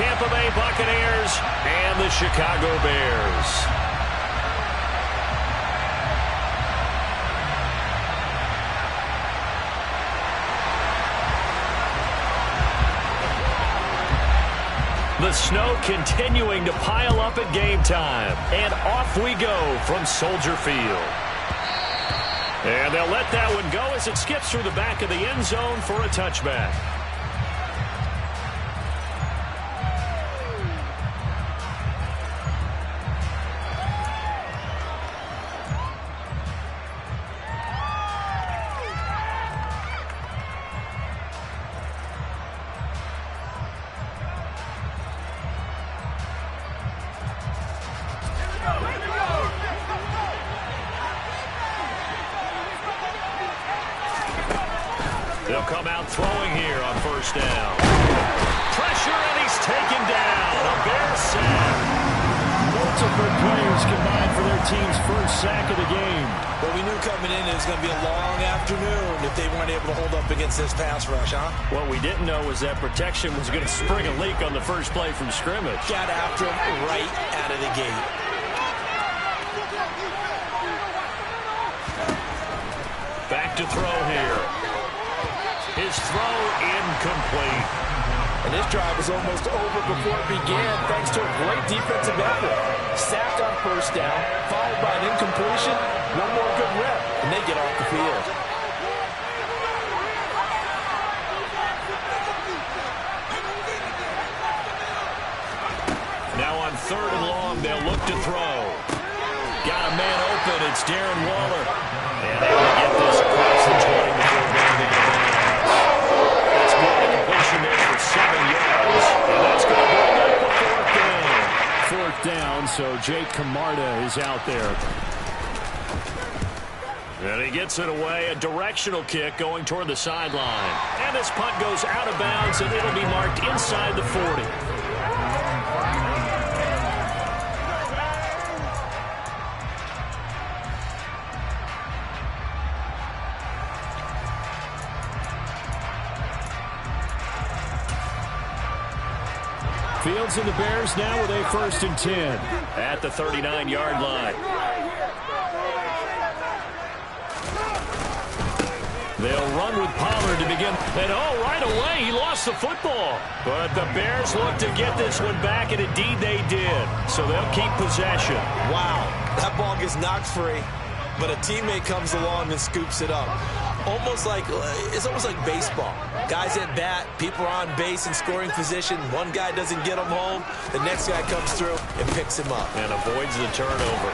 Tampa Bay Buccaneers and the Chicago Bears. The snow continuing to pile up at game time. And off we go from Soldier Field. And they'll let that one go as it skips through the back of the end zone for a touchback. They'll come out throwing here on first down. Pressure, and he's taken down. A Bears sack. Multiple players combined for their team's first sack of the game. Well, we knew coming in it was going to be a long afternoon if they weren't able to hold up against this pass rush, huh? What we didn't know was that protection was going to spring a leak on the first play from scrimmage. Got after him right out of the gate. Back to throw here. His throw incomplete. And this drive was almost over before it began thanks to a great defensive effort. Sacked on first down, followed by an incompletion, one more good rep, and they get off the field. Now on third and long, they'll look to throw. Got a man open. It's Darren Waller. And they will get this across the 20 before going into the That's more than completion there for 7 yards. And that's going to bring up a fourth down. Fourth down, so Jake Camarda is out there. And he gets it away. A directional kick going toward the sideline. And this punt goes out of bounds, and it'll be marked inside the 40. Fields and the Bears now with a 1st and 10. At the 39-yard line. They'll run with Pollard to begin. And right away, he lost the football. But the Bears look to get this one back, and indeed they did. So they'll keep possession. Wow, that ball gets knocked free, but a teammate comes along and scoops it up. It's almost like baseball. Guys at bat, people are on base in scoring position. One guy doesn't get him home. The next guy comes through and picks him up. And avoids the turnover.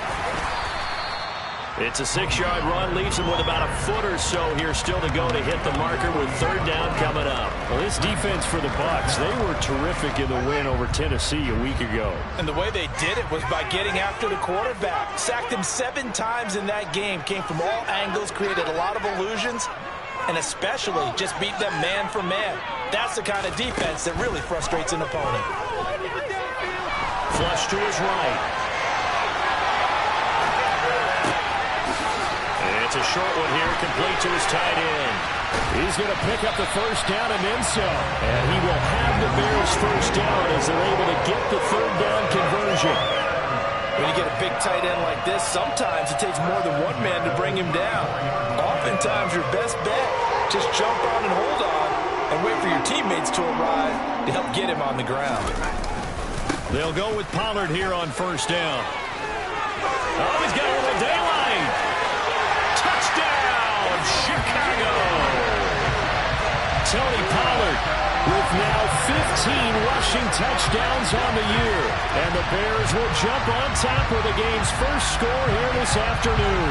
It's a 6-yard run, leaves him with about a foot or so here still to go to hit the marker with third down coming up. Well, this defense for the Bucs, they were terrific in the win over Tennessee a week ago. And the way they did it was by getting after the quarterback. Sacked him 7 times in that game. Came from all angles, created a lot of illusions, and especially just beat them man for man. That's the kind of defense that really frustrates an opponent. Flush to his right. It's a short one here, complete to his tight end. He's going to pick up the first down and then some. And he will have the Bears first down as they're able to get the third down conversion. When you get a big tight end like this, sometimes it takes more than one man to bring him down. Oftentimes, your best bet, just jump on and hold on and wait for your teammates to arrive to help get him on the ground. They'll go with Pollard here on first down. Oh, he's got a little daylight. Touchdown, Chicago. Tony Pollard with now 15 rushing touchdowns on the year. And the Bears will jump on top of the game's first score here this afternoon.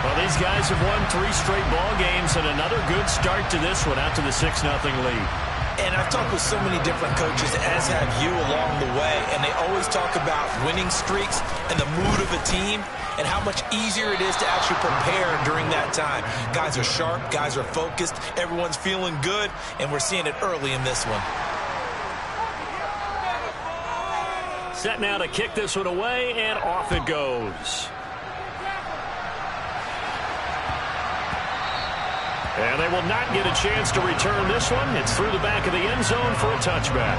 Well, these guys have won 3 straight ball games and another good start to this one out to the 6-0 lead. And I've talked with so many different coaches, as have you along the way, and they always talk about winning streaks and the mood of a team and how much easier it is to actually prepare during that time. Guys are sharp, guys are focused, everyone's feeling good, and we're seeing it early in this one. Set now to kick this one away, and off it goes. And they will not get a chance to return this one. It's through the back of the end zone for a touchback.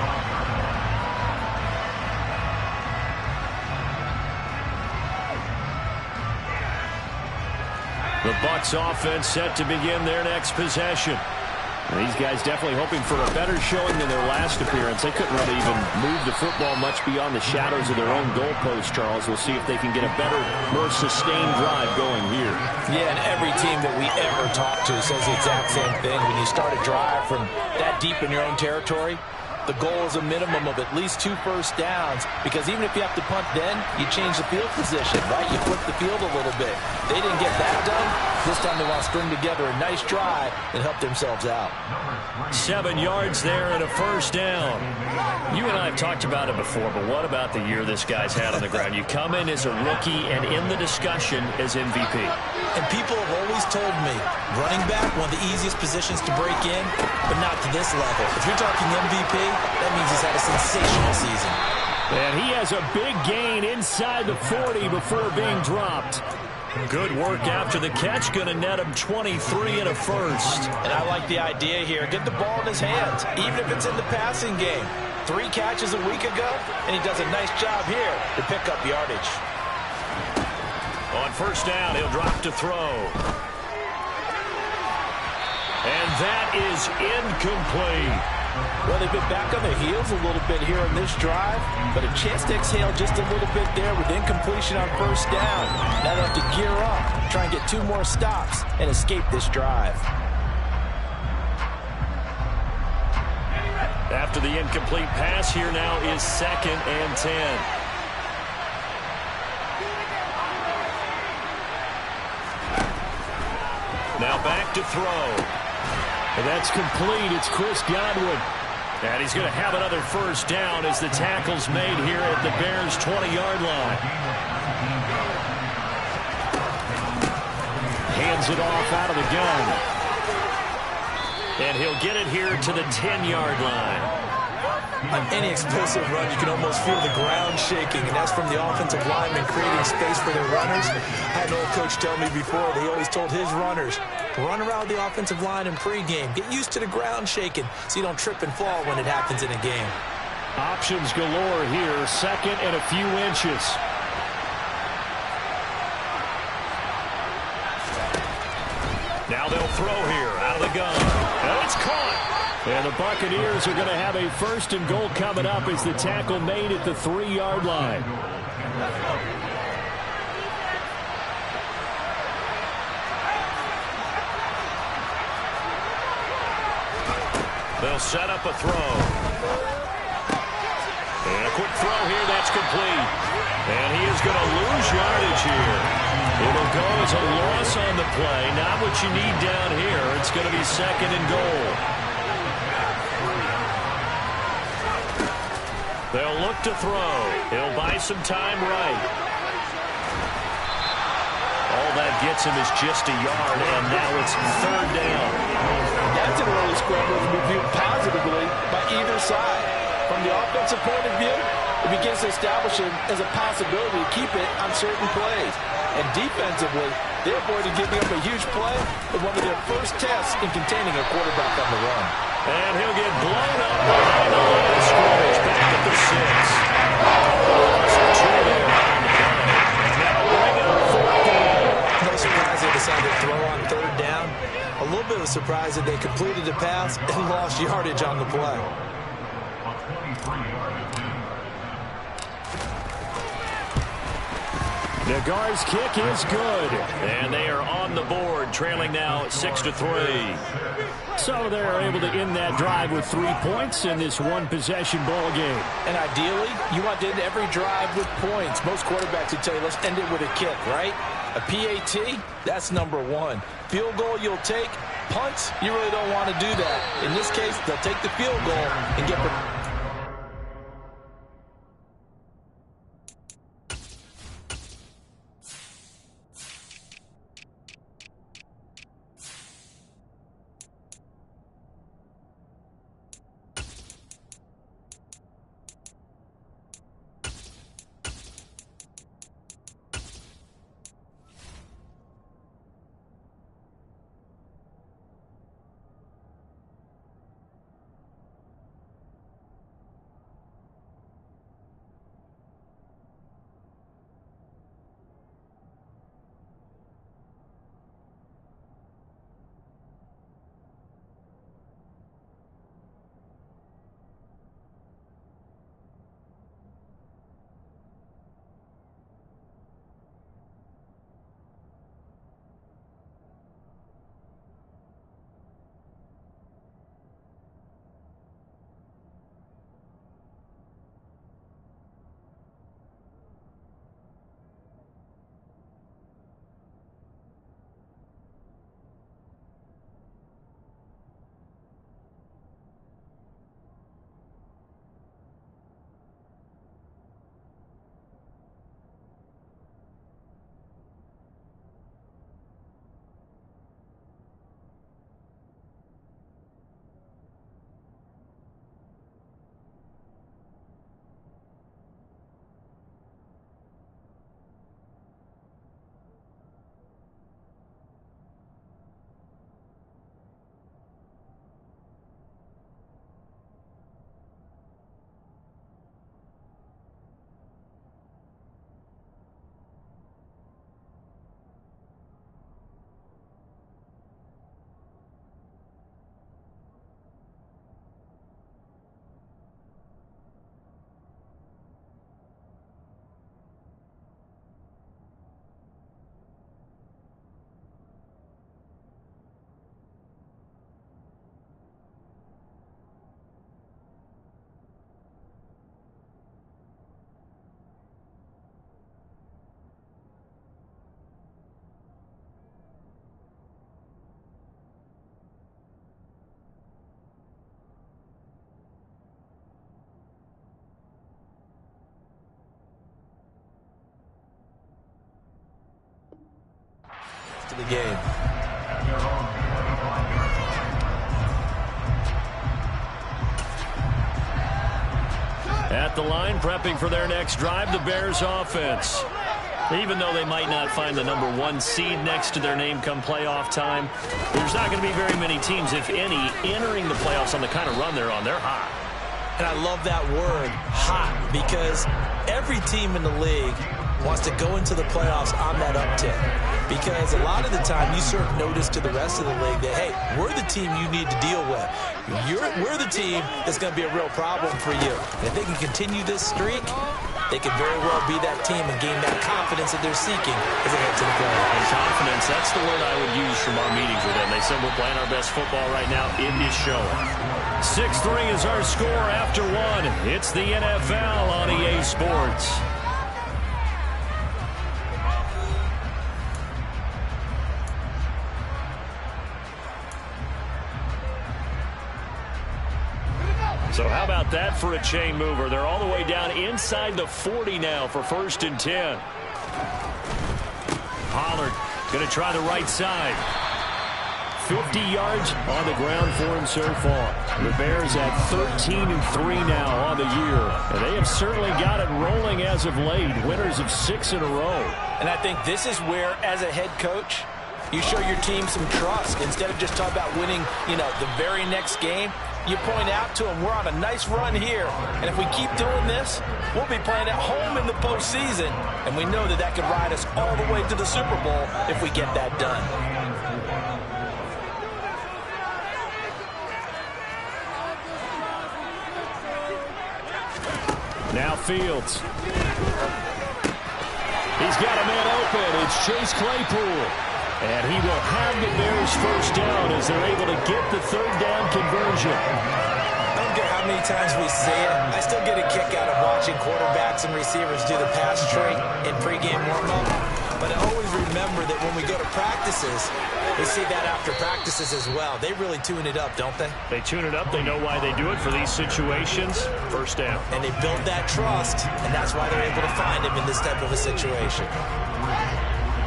The Bucs offense set to begin their next possession. These guys definitely hoping for a better showing than their last appearance. They couldn't really even move the football much beyond the shadows of their own goalpost, Charles. We'll see if they can get a better, more sustained drive going here. Yeah, and every team that we ever talk to says the exact same thing. When you start a drive from that deep in your own territory, the goal is a minimum of at least 2 first downs, because even if you have to punt then, you change the field position, right? You flip the field a little bit. They didn't get that done. This time they want to string together a nice drive and help themselves out. 7 yards there and a first down. You and I have talked about it before, but what about the year this guy's had on the ground? You come in as a rookie and in the discussion as MVP. And people have always told me, running back, one of the easiest positions to break in, but not to this level. If you're talking MVP, that means he's had a sensational season. And he has a big gain inside the 40 before being dropped. Good work after the catch. Going to net him 23 and a first. And I like the idea here. Get the ball in his hands, even if it's in the passing game. 3 catches a week ago, and he does a nice job here to pick up yardage. On first down, he'll drop to throw. And that is incomplete. Well, they've been back on their heels a little bit here in this drive, but a chance to exhale just a little bit there with incompletion on first down. Now they have to gear up, try and get 2 more stops, and escape this drive. After the incomplete pass, here now is 2nd and 10. Now back to throw. And that's complete. It's Chris Godwin. And he's going to have another first down as the tackle's made here at the Bears' 20-yard line. Hands it off out of the gun. And he'll get it here to the 10-yard line. On any explosive run, you can almost feel the ground shaking, and that's from the offensive linemen creating space for their runners. I had an old coach tell me before, he always told his runners, run around the offensive line in pregame. Get used to the ground shaking so you don't trip and fall when it happens in a game. Options galore here, 2nd and a few inches. Now they'll throw here out of the gun. And it's caught. And the Buccaneers are going to have a 1st and goal coming up as the tackle made at the 3-yard line. They'll set up a throw. And a quick throw here, that's complete. And he is going to lose yardage here. It'll go as a loss on the play. Not what you need down here. It's going to be 2nd and goal. They'll look to throw. He'll buy some time right. All that gets him is just a yard, and now it's 3rd down. That's an early scramble to be viewed positively by either side. From the offensive point of view, it begins to establish it as a possibility to keep it on certain plays. And defensively, they avoided giving up a huge play with one of their first tests in containing a quarterback on the run. And he'll get blown up behind the line of scrimmage back at the 6. Now bring it up 4th down. No surprise they decided to throw on 3rd down. A little bit of a surprise that they completed the pass and lost yardage on the play. The Guards' kick is good. And they are on the board, trailing now 6-3. So they're able to end that drive with 3 points in this one-possession ball game. And ideally, you want to end every drive with points. Most quarterbacks would tell you, let's end it with a kick, right? A PAT, that's number 1. Field goal you'll take. Punts, you really don't want to do that. In this case, they'll take the field goal and get... game. At the line, prepping for their next drive, the Bears offense. Even though they might not find the #1 seed next to their name come playoff time, there's not going to be very many teams, if any, entering the playoffs on the kind of run they're on. They're hot. And I love that word, hot, because every team in the league wants to go into the playoffs on that uptick. Because a lot of the time you serve notice to the rest of the league that, hey, we're the team you need to deal with. We're the team that's going to be a real problem for you. And if they can continue this streak, they could very well be that team and gain that confidence that they're seeking as they head to the playoffs. And confidence, that's the word I would use from our meetings with them. They said we're playing our best football right now. It is showing. 6-3 is our score after one. It's the NFL on EA Sports. So how about that for a chain mover? They're all the way down inside the 40 now for 1st and 10. Pollard going to try the right side. 50 yards on the ground for him so far. The Bears at 13-3 now on the year. And they have certainly got it rolling as of late. Winners of 6 in a row. And I think this is where, as a head coach, you show your team some trust. Instead of just talking about winning, the very next game, you point out to them, we're on a nice run here, and if we keep doing this, we'll be playing at home in the postseason, and we know that that could ride us all the way to the Super Bowl if we get that done. Now Fields. He's got a man open. It's Chase Claypool. And he will have the Bears first down as they're able to get the 3rd down conversion. I don't care how many times we say it. I still get a kick out of watching quarterbacks and receivers do the pass tree in pregame warm-up. But I always remember that when we go to practices, we see that after practices as well. They really tune it up, don't they? They tune it up. They know why they do it for these situations. First down. And they build that trust, and that's why they're able to find him in this type of a situation.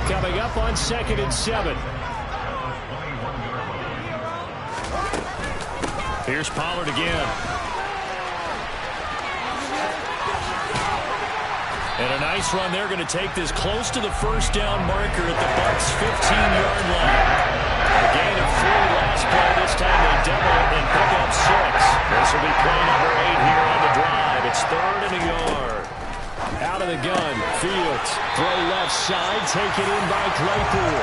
Coming up on 2nd and 7. Here's Pollard again. And a nice run. They're going to take this close to the 1st down marker at the Bucs' 15-yard line. A gain of 3 last play. This time they double and pick up 6. This will be play number 8 here on the drive. It's 3rd and a yard. Out of the gun, Fields, throw left side, taken in by Claypool.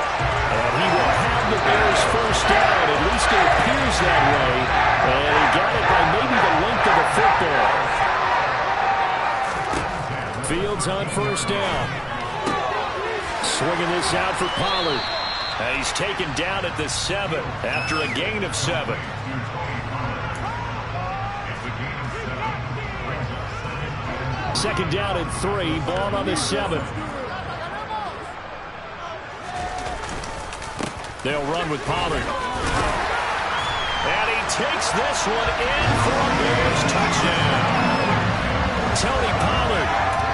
And he will have the Bears first down, at least it appears that way. And he got it by maybe the length of the football. Fields on 1st down. Swinging this out for Pollard. And he's taken down at the 7 after a gain of 7. 2nd down and 3. Ball on the 7. They'll run with Pollard. And he takes this one in for a Bears touchdown. Tony Pollard,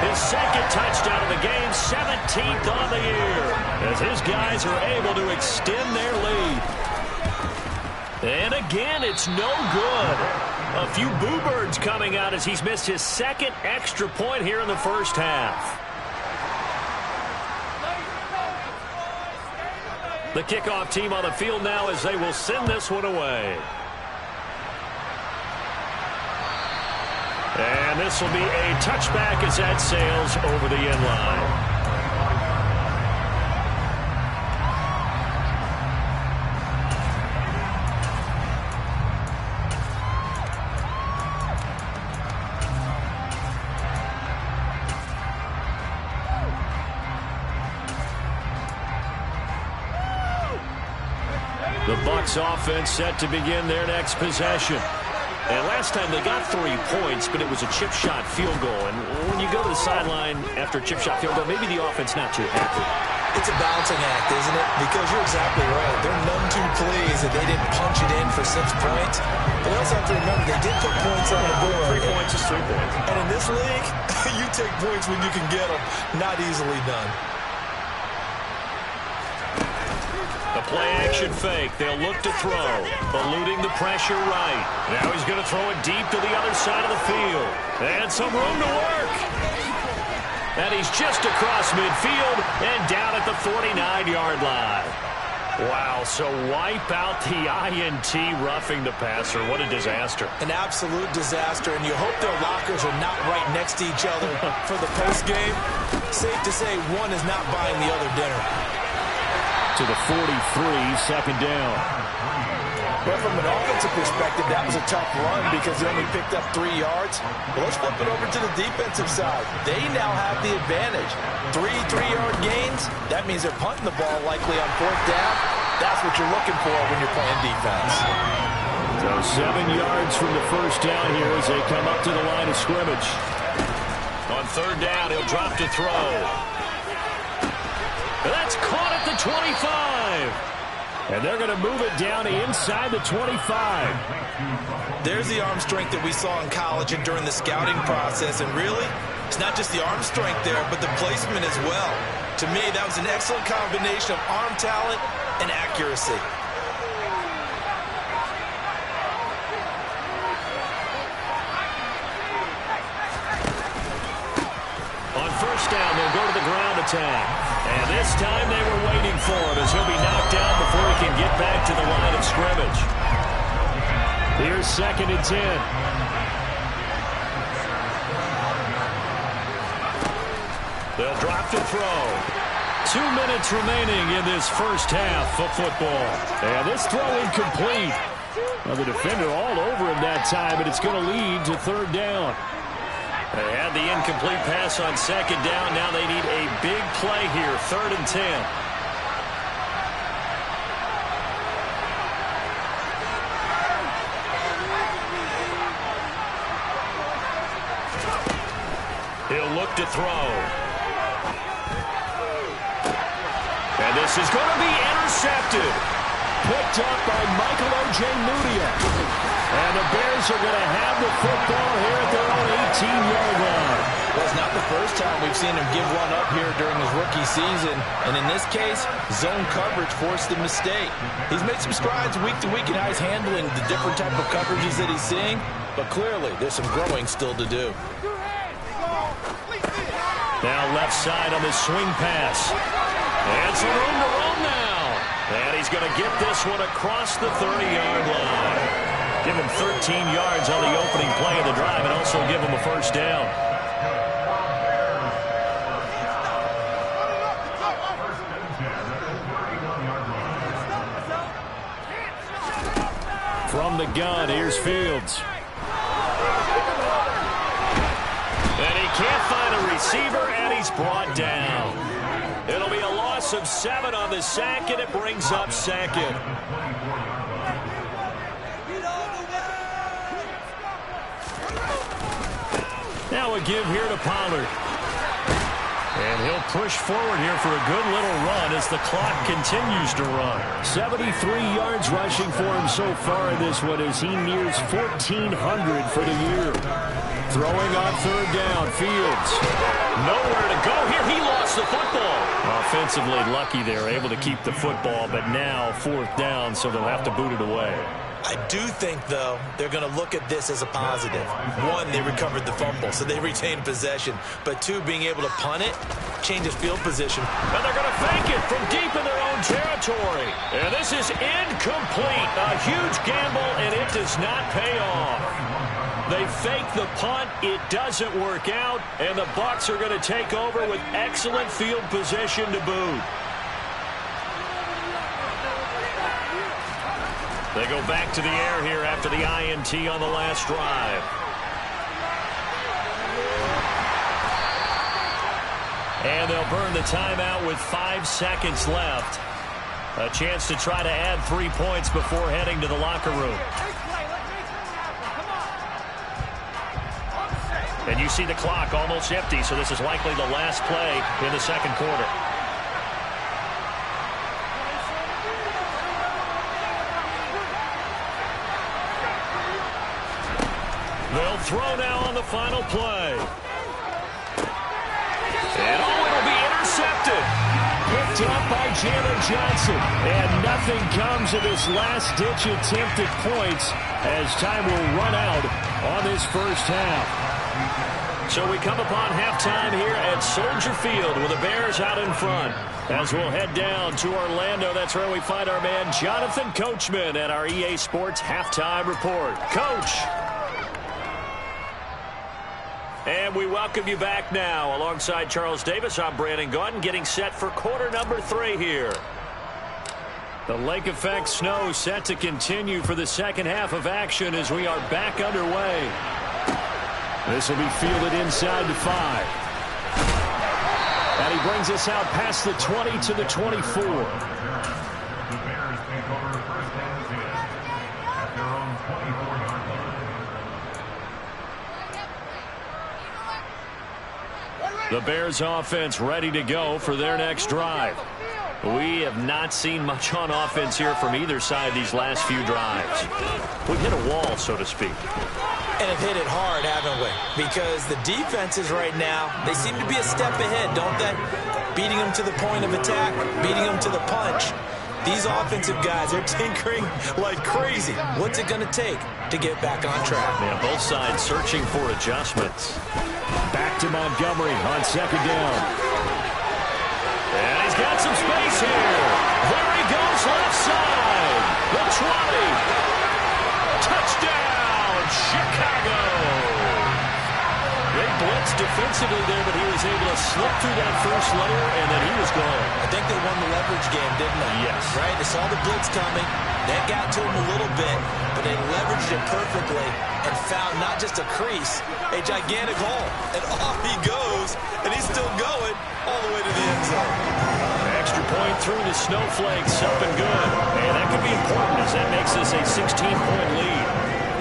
his 2nd touchdown of the game, 17th on the year, as his guys are able to extend their lead. And again, it's no good. A few boo birds coming out as he's missed his 2nd extra point here in the first half. The kickoff team on the field now as they will send this one away. And this will be a touchback as that sails over the end line. The Bucs offense set to begin their next possession. And last time they got 3 points, but it was a chip shot field goal. And when you go to the sideline after a chip shot field goal, maybe the offense not too happy. It's a balancing act, isn't it? Because you're exactly right. They're none too pleased that they didn't punch it in for 6 points. But they also have to remember they did put points on the board. 3 points is 3 points. And in this league, you take points when you can get them. Not easily done. Play-action fake. They'll look to throw. Eluding the pressure right. Now he's going to throw it deep to the other side of the field. And some room to work. And he's just across midfield and down at the 49-yard line. Wow, so wipe out the INT roughing the passer. What a disaster. An absolute disaster, and you hope their lockers are not right next to each other for the postgame. Safe to say one is not buying the other dinner. To the 43, second down. But from an offensive perspective, that was a tough run because he only picked up 3 yards. Well, let's flip it over to the defensive side. They now have the advantage. 3 3-yard gains, that means they're punting the ball likely on 4th down. That's what you're looking for when you're playing defense. So 7 yards from the first down here as they come up to the line of scrimmage. On 3rd down, he'll drop to throw. That's caught at the 25. And they're going to move it down inside the 25. There's the arm strength that we saw in college and during the scouting process. And really, it's not just the arm strength there, but the placement as well. To me, that was an excellent combination of arm talent and accuracy. On 1st down, they'll go to the ground attack. And this time they were waiting for him as he'll be knocked down before he can get back to the line of scrimmage. Here's 2nd and 10. They'll drop to throw. 2 minutes remaining in this first half of football. And this throw incomplete. Well, the defender all over him that time, and it's going to lead to 3rd down. They had the incomplete pass on 2nd down. Now they need a big play here, 3rd and 10. He'll look to throw. And this is going to be intercepted. Picked up by Michael Ojemudia. And the Bears are going to have the football here at their own 18-yard line. Well, it's not the first time we've seen him give one up here during his rookie season. And in this case, zone coverage forced the mistake. He's made some strides week to week in how he's handling the different type of coverages that he's seeing. But clearly, there's some growing still to do. Now left side on the swing pass. And some room to run now. And he's going to get this one across the 30-yard line. Give him 13 yards on the opening play of the drive and also give him a 1st down. From the gun, here's Fields. And he can't find a receiver, and he's brought down. It'll be a loss of 7 on the sack, and it brings up 2nd. Now a give here to Pollard. And he'll push forward here for a good little run as the clock continues to run. 73 yards rushing for him so far in this one as he nears 1,400 for the year. Throwing on 3rd down, Fields. Nowhere to go here. He lost the football. Offensively lucky they're able to keep the football, but now 4th down, so they'll have to boot it away. I do think, though, they're going to look at this as a positive. 1, they recovered the fumble, so they retained possession. But 2, being able to punt it, changes field position. And they're going to fake it from deep in their own territory. And this is incomplete. A huge gamble, and it does not pay off. They fake the punt. It doesn't work out. And the Bucs are going to take over with excellent field position to boot. They go back to the air here after the INT on the last drive. And they'll burn the timeout with 5 seconds left. A chance to try to add 3 points before heading to the locker room. And you see the clock almost empty, so this is likely the last play in the 2nd quarter. They'll throw now on the final play. And it'll be intercepted. Picked picked up by Jalen Johnson. And nothing comes of this last-ditch attempt at points as time will run out on this first half. So we come upon halftime here at Soldier Field with the Bears out in front. As we'll head down to Orlando, that's where we find our man Jonathan Coachman at our EA Sports Halftime Report. Coach. And we welcome you back now. Alongside Charles Davis, I'm Brandon Gaudin, getting set for quarter number 3 here. The lake effect snow set to continue for the second half of action as we are back underway. This will be fielded inside the 5. And he brings us out past the 20 to the 24. The Bears take over first and 10 at their own 24-yard line. The Bears offense ready to go for their next drive. We have not seen much on offense here from either side these last few drives. We've hit a wall, so to speak. And have hit it hard, haven't we? Because the defenses right now, they seem to be a step ahead, don't they? Beating them to the point of attack, beating them to the punch. These offensive guys, they're tinkering like crazy. What's it going to take to get back on track? Yeah, both sides searching for adjustments. Back to Montgomery on second down. And he's got some space here. There he goes left side. The 20. Touchdown, Chicago. They blitzed defensively there, but he was able to slip through that first layer, and then he was gone. I think they won the leverage game, didn't they? Yes. Right? They saw the blitz coming. That got to him a little bit, but they leveraged it perfectly and found not just a crease, a gigantic hole. And off he goes, and he's still going all the way to the end zone. Extra point through the snowflakes, up and good. And that could be important as that makes this a 16-point lead.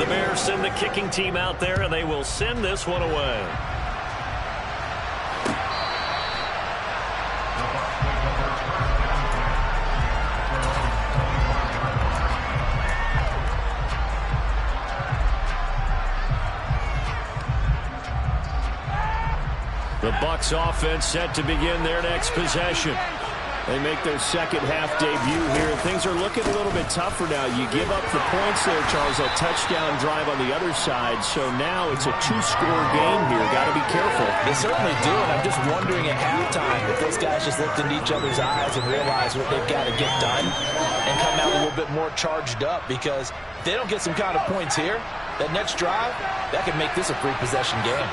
The Bears send the kicking team out there, and they will send this one away. The Bucs offense set to begin their next possession. They make their second half debut here, and things are looking a little bit tougher now. You give up the points there, Charles, a touchdown drive on the other side, so now it's a 2-score game here. Got to be careful. They certainly do, and I'm just wondering at halftime if those guys just looked into each other's eyes and realized what they've got to get done and come out a little bit more charged up, because if they don't get some kind of points here, that next drive, that could make this a free-possession game.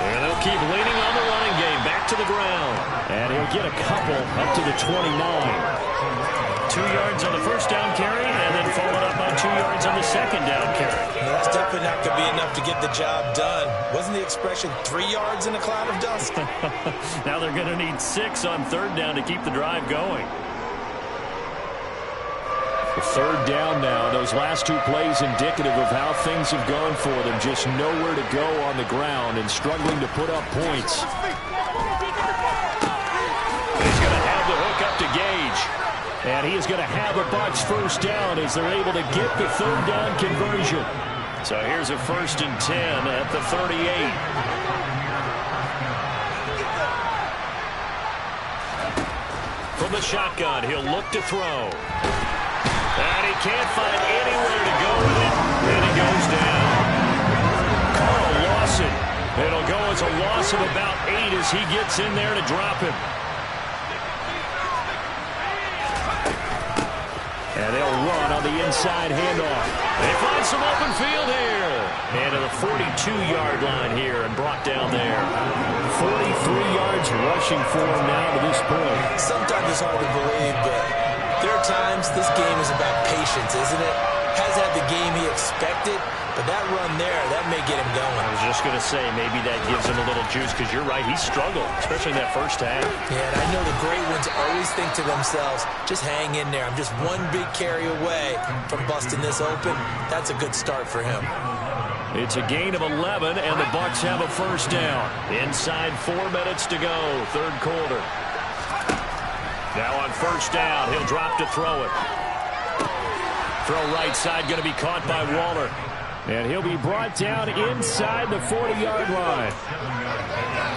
And they'll keep leaning on the running game. Back to the ground. And he'll get a couple up to the 29. 2 yards on the first down carry, and then followed up on 2 yards on the second down carry. Well, that's definitely not going to be enough to get the job done. Wasn't the expression 3 yards in a cloud of dust? Now they're going to need 6 on third down to keep the drive going. Third down now. Those last 2 plays indicative of how things have gone for them. Just nowhere to go on the ground and struggling to put up points. He's going to have the hook up to Gage. And he is going to have a Bucs first down as they're able to get the third down conversion. So here's a 1st and 10 at the 38. From the shotgun, he'll look to throw. And he can't find anywhere to go with it. And he goes down. Carl Lawson. It'll go as a loss of about 8 as he gets in there to drop him. And they'll run on the inside handoff. They find some open field here. And to the 42-yard line here and brought down there. 43 yards rushing for him now to this point. Sometimes it's hard to believe, but there are times this game is about patience, isn't it? Hasn't had the game he expected, but that run there, that may get him going. I was just going to say, maybe that gives him a little juice, because you're right, he struggled, especially in that first half. Yeah, and I know the great ones always think to themselves, just hang in there. I'm just one big carry away from busting this open. That's a good start for him. It's a gain of 11, and the Bucs have a first down. Inside 4 minutes to go, third quarter. Now on first down, he'll drop to throw it. Throw right side, going to be caught by Waller. And he'll be brought down inside the 40-yard line.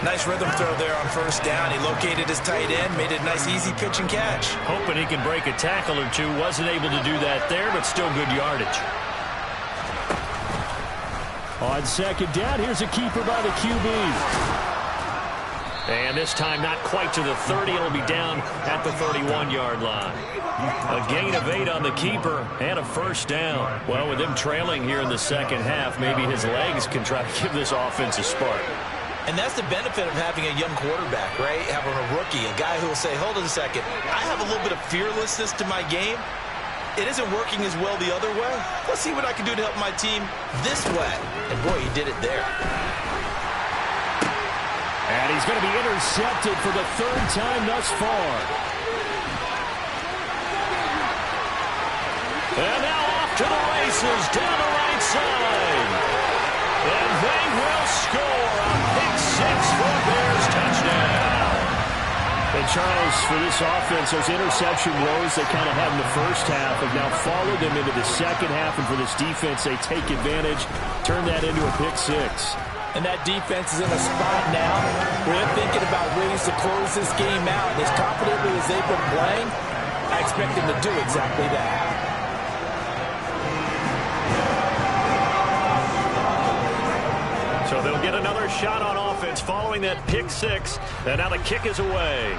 Nice rhythm throw there on first down. He located his tight end, made it a nice easy pitch and catch. Hoping he can break a tackle or two. Wasn't able to do that there, but still good yardage. On second down, here's a keeper by the QB. And this time not quite to the 30. It'll be down at the 31-yard line. A gain of 8 on the keeper and a first down. Well, with him trailing here in the second half, maybe his legs can try to give this offense a spark. And that's the benefit of having a young quarterback, right? Having a rookie, a guy who will say, hold on a second, I have a little bit of fearlessness to my game. It isn't working as well the other way. Let's see what I can do to help my team this way. And boy, he did it there. And he's going to be intercepted for the third time thus far. And now off to the races down the right side. And they will score a pick six for a Bears touchdown. And Charles, for this offense, those interception woes they kind of had in the first half have now followed them into the second half. And for this defense, they take advantage, turn that into a pick six. And that defense is in a spot now where they're thinking about ways to close this game out. And as confidently as they've been playing, I expect them to do exactly that. So they'll get another shot on offense following that pick six. And now the kick is away.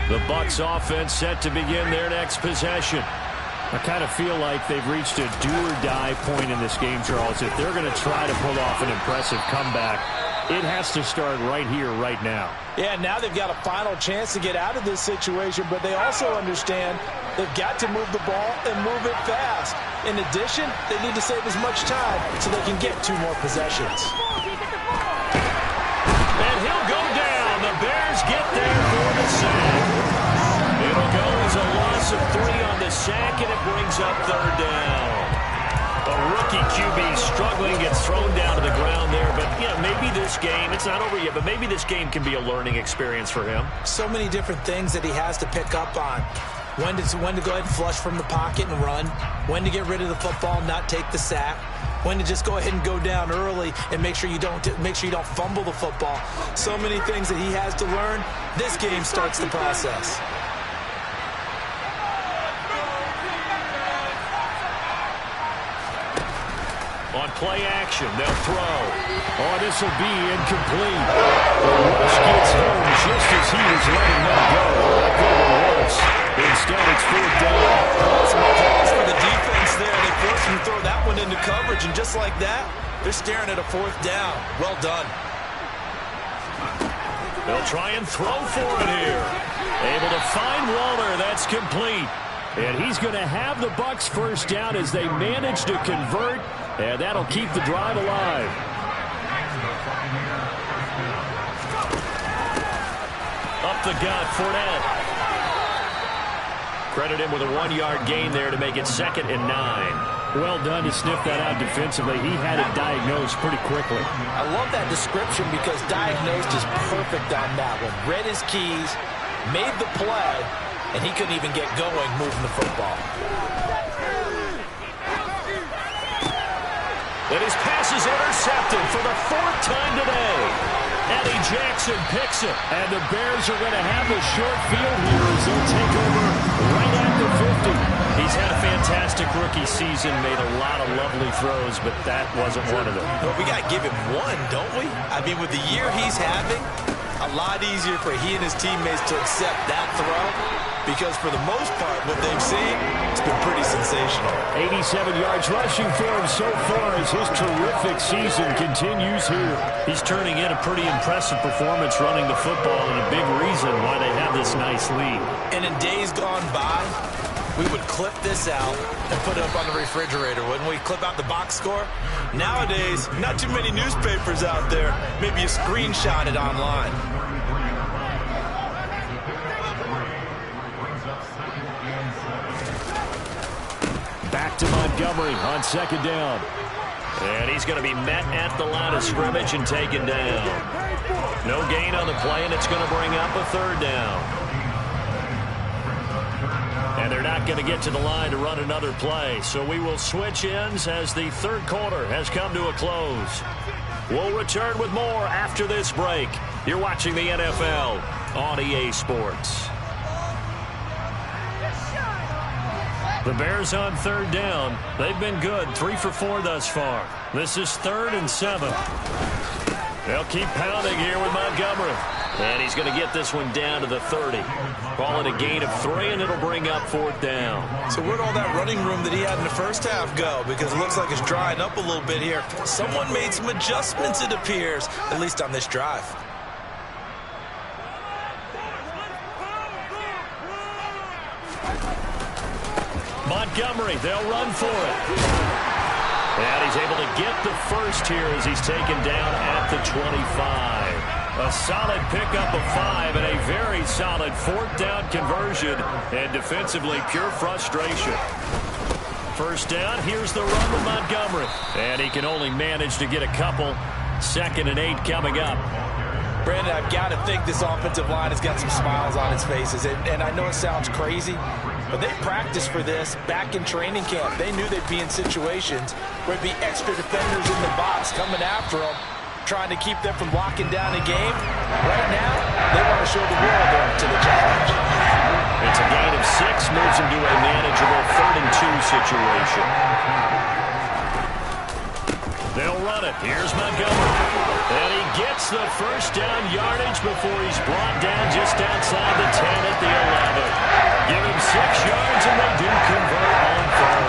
The Bucs offense set to begin their next possession. I kind of feel like they've reached a do-or-die point in this game, Charles. If they're going to try to pull off an impressive comeback, it has to start right here, right now. Yeah, now they've got a final chance to get out of this situation, but they also understand they've got to move the ball and move it fast. In addition, they need to save as much time so they can get 2 more possessions. And he'll go down. The Bears get there for the sack. It'll go as a loss of 3 on the sack, and it brings up third down. A rookie QB struggling, gets thrown down to the ground there. But, you know, maybe this game, it's not over yet, but maybe this game can be a learning experience for him. So many different things that he has to pick up on. When to go ahead and flush from the pocket and run. When to get rid of the football and not take the sack. When to just go ahead and go down early and make sure you don't fumble the football. So many things that he has to learn. This game starts the process. On play action, they'll throw. Oh, this will be incomplete. The rush gets home just as he was letting them go. That could have been worse. Instead, it's fourth down. Some applause for the defense there. They forced him to throw that one into coverage, and just like that, they're staring at a fourth down. Well done. They'll try and throw for it here. Able to find Waller. That's complete. And he's going to have the Bucs first down as they manage to convert. And that'll keep the drive alive. Up the gut, Fournette. Credit him with a 1-yard gain there to make it 2nd and 9. Well done to sniff that out defensively. He had it diagnosed pretty quickly. I love that description because diagnosed is perfect on that one. Read his keys, made the play, and he couldn't even get going moving the football. And his pass is intercepted for the 4th time today. Eddie Jackson picks it. And the Bears are going to have the short field here as they'll take over right at the 50. He's had a fantastic rookie season, made a lot of lovely throws, but that wasn't one of them. Well, we got to give him one, don't we? I mean, with the year he's having, a lot easier for he and his teammates to accept that throw because for the most part, what they've seen, it's been pretty sensational. 87 yards rushing for him so far as his terrific season continues here. He's turning in a pretty impressive performance running the football and a big reason why they have this nice lead. And in days gone by, we would clip this out and put it up on the refrigerator, wouldn't we? Clip out the box score. Nowadays, not too many newspapers out there. Maybe you screenshot it online. Back to Montgomery on second down. And he's going to be met at the line of scrimmage and taken down. No gain on the play, and it's going to bring up a third down. And they're not going to get to the line to run another play. So we will switch ends as the third quarter has come to a close. We'll return with more after this break. You're watching the NFL on EA Sports. The Bears on third down. They've been good, 3 for 4 thus far. This is 3rd and 7. They'll keep pounding here with Montgomery. And he's going to get this one down to the 30. Call it a gain of 3, and it'll bring up 4th down. So where'd all that running room that he had in the first half go? Because it looks like it's drying up a little bit here. Someone made some adjustments, it appears, at least on this drive. Montgomery, they'll run for it. And he's able to get the first here as he's taken down at the 25. A solid pickup of 5 and a very solid 4th down conversion. And defensively, pure frustration. First down, here's the run with Montgomery. And he can only manage to get a couple. 2nd and 8 coming up. Brandon, I've got to think this offensive line has got some smiles on its faces. And I know it sounds crazy, but they practiced for this back in training camp. They knew they'd be in situations where there'd be extra defenders in the box coming after them, trying to keep them from locking down a game. Right now, they want to show the world they're up to the challenge. It's a gain of 6, moves him to a manageable 3rd and 2 situation. They'll run it. Here's Montgomery. And he gets the first down yardage before he's brought down just outside the 10 at the 11. Give him 6 yards, and they do convert on 3rd.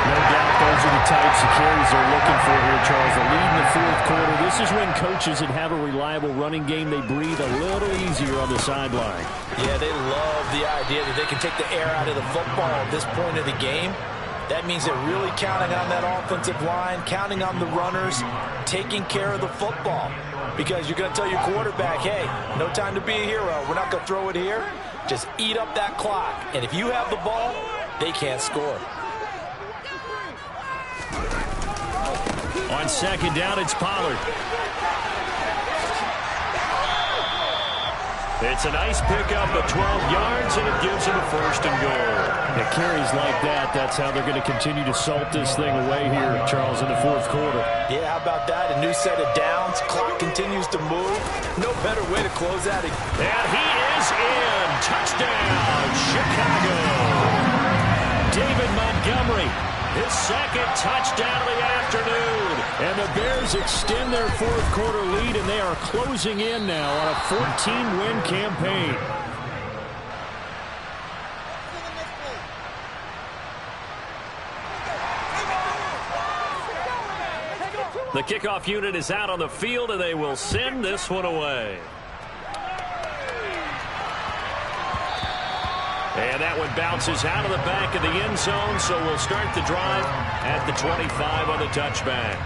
No doubt those are the types of carries they're looking for here, Charles. The lead in the 4th quarter. This is when coaches that have a reliable running game, they breathe a little easier on the sideline. Yeah, they love the idea that they can take the air out of the football at this point of the game. That means they're really counting on that offensive line, counting on the runners, taking care of the football. Because you're going to tell your quarterback, hey, no time to be a hero. We're not going to throw it here. Just eat up that clock. And if you have the ball, they can't score. On second down, it's Pollard. It's a nice pickup of 12 yards, and it gives him a 1st and goal. Yeah, carries like that, that's how they're going to continue to salt this thing away here, Charles, in the 4th quarter. Yeah, how about that? A new set of downs. Clock continues to move. No better way to close out. And he is in. Touchdown, Chicago. David Montgomery, his 2nd touchdown of the afternoon. And the Bears extend their 4th quarter lead, and they are closing in now on a 14-win campaign. The kickoff unit is out on the field, and they will send this one away. And that one bounces out of the back of the end zone, so we'll start the drive at the 25 on the touchback.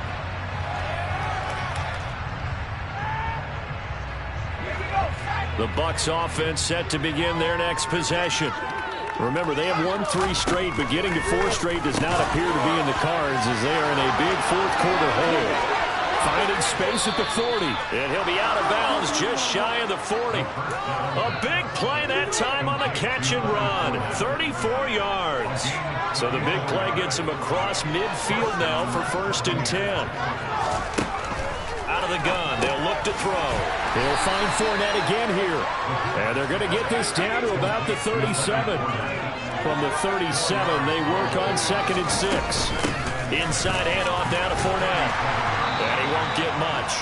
The Bucs offense set to begin their next possession. Remember, they have won 3 straight, but getting to 4 straight does not appear to be in the cards as they are in a big 4th quarter hole. Finding space at the 40. And he'll be out of bounds just shy of the 40. A big play that time on the catch and run. 34 yards. So the big play gets him across midfield now for 1st and 10. Out of the gun, they'll look to throw. They'll find Fournette again here. And they're going to get this down to about the 37. From the 37, they work on 2nd and 6. Inside handoff down to Fournette. And he won't get much.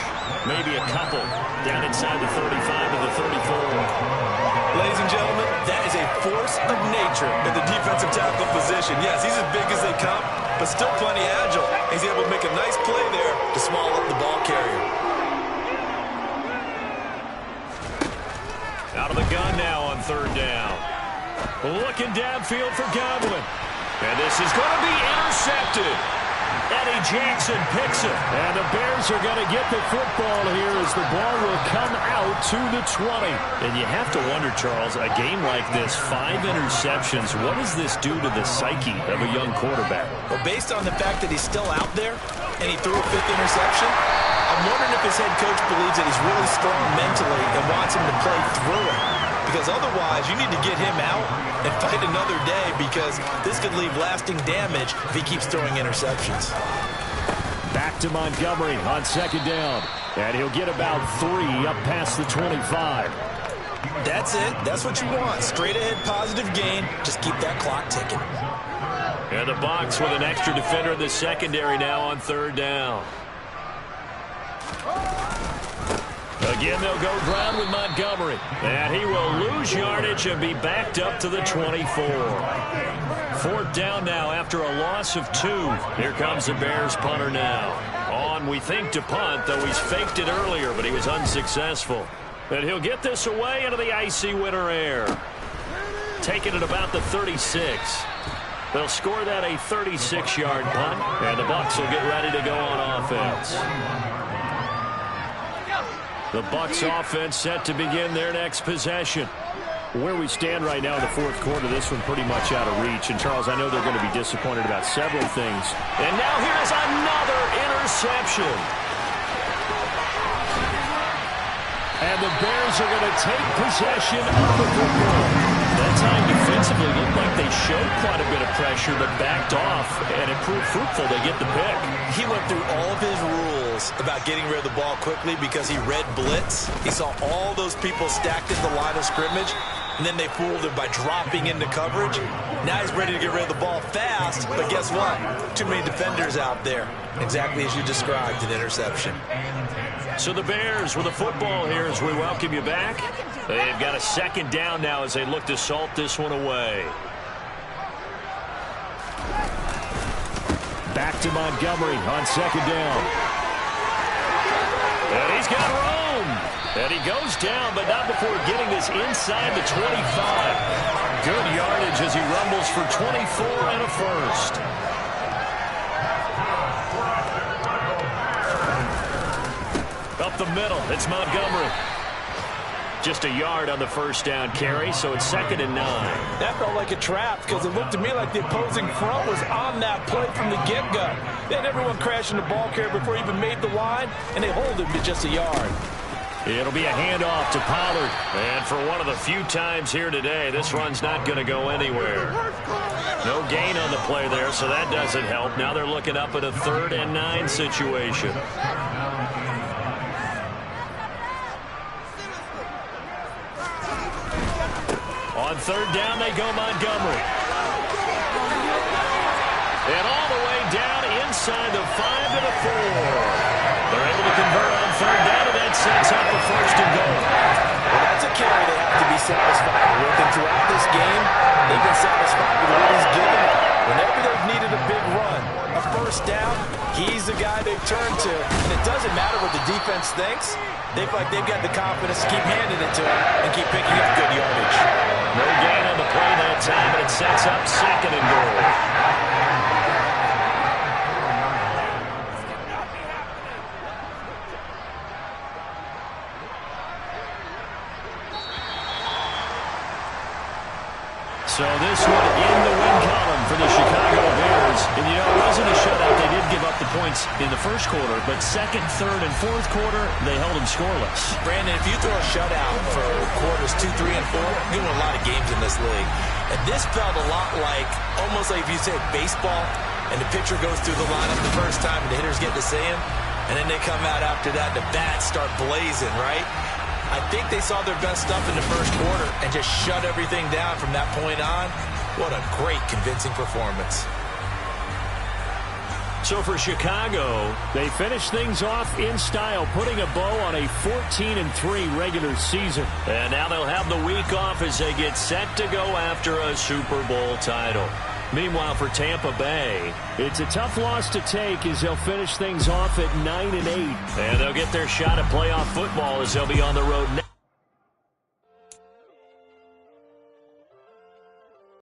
Maybe a couple. Down inside the 35 to the 34. Ladies and gentlemen, that is a force of nature in the defensive tackle position. Yes, he's as big as they come, but still plenty agile. He's able to make a nice play there to small up the ball carrier. Out of the gun now on 3rd down. Looking downfield for Godwin. And this is going to be intercepted. Eddie Jackson picks it. And the Bears are going to get the football here as the ball will come out to the 20. And you have to wonder, Charles, a game like this, 5 interceptions, what does this do to the psyche of a young quarterback? Well, based on the fact that he's still out there and he threw a 5th interception, I'm wondering if his head coach believes that he's really strong mentally and wants him to play through it. Because otherwise, you need to get him out and fight another day, because this could leave lasting damage if he keeps throwing interceptions. Back to Montgomery on 2nd down. And he'll get about 3 up past the 25. That's it. That's what you want. Straight ahead positive gain. Just keep that clock ticking. And the Bucs with an extra defender in the secondary now on 3rd down. Again, they'll go ground with Montgomery. And he will lose yardage and be backed up to the 24. 4th down now after a loss of 2. Here comes the Bears punter now. On, we think, to punt, though he's faked it earlier, but he was unsuccessful. And he'll get this away into the icy winter air. Taking it about the 36. They'll score that a 36-yard punt, and the Bucs will get ready to go on offense. The Bucs offense set to begin their next possession. Where we stand right now in the 4th quarter, this one pretty much out of reach. And, Charles, I know they're going to be disappointed about several things. And now here's another interception. And the Bears are going to take possession of the football. That time defensively looked like they showed quite a bit of pressure but backed off, and it proved fruitful. They get the pick. He went through all of his rules about getting rid of the ball quickly because he read blitz. He saw all those people stacked in the line of scrimmage, and then they fooled him by dropping into coverage. Now he's ready to get rid of the ball fast, but guess what? Too many defenders out there. Exactly as you described, an interception. So the Bears with the football here as we welcome you back. They've got a 2nd down now as they look to salt this one away. Back to Montgomery on 2nd down. And he's got room. And he goes down, but not before getting this inside the 25. Good yardage as he rumbles for 24 and a first. Up the middle, it's Montgomery. Just a yard on the 1st down carry, so it's 2nd and 9. That felt like a trap because it looked to me like the opposing front was on that play from the get-go. They had everyone crashing the ball carrier before he even made the line, and they hold him to just a yard. It'll be a handoff to Pollard. And for one of the few times here today, this run's not going to go anywhere. No gain on the play there, so that doesn't help. Now they're looking up at a 3rd and 9 situation. On 3rd down, they go Montgomery. And all the way down inside the 5 to the 4. They're able to convert on 3rd down, and that sets up a 1st and goal. Well, that's a carry they have to be satisfied with. And throughout this game, they've been satisfied with what he's given them. Whenever they've needed a big run, a 1st down, he's the guy they've turned to. And it doesn't matter what the defense thinks. They feel like they've got the confidence to keep handing it to him and keep picking up good yardage. No gain on the play that time, but it sets up 2nd and goal. So this one in the win column for the Chicago Bears. And, you know, it wasn't a shutout. They did give up the points in the 1st quarter, but 2nd, 3rd, and 4th quarter, they held them scoreless. Brandon, if you throw a shutout for quarters 2, 3, and 4, you win a lot of games in this league. And this felt a lot like, almost like if you said baseball, and the pitcher goes through the lineup the first time, and the hitters get to see him, and then they come out after that, and the bats start blazing, right? I think they saw their best stuff in the 1st quarter and just shut everything down from that point on. What a great, convincing performance. So for Chicago, they finish things off in style, putting a bow on a 14-3 regular season. And now they'll have the week off as they get set to go after a Super Bowl title. Meanwhile, for Tampa Bay, it's a tough loss to take as they'll finish things off at 9-8. And they'll get their shot at playoff football as they'll be on the road next.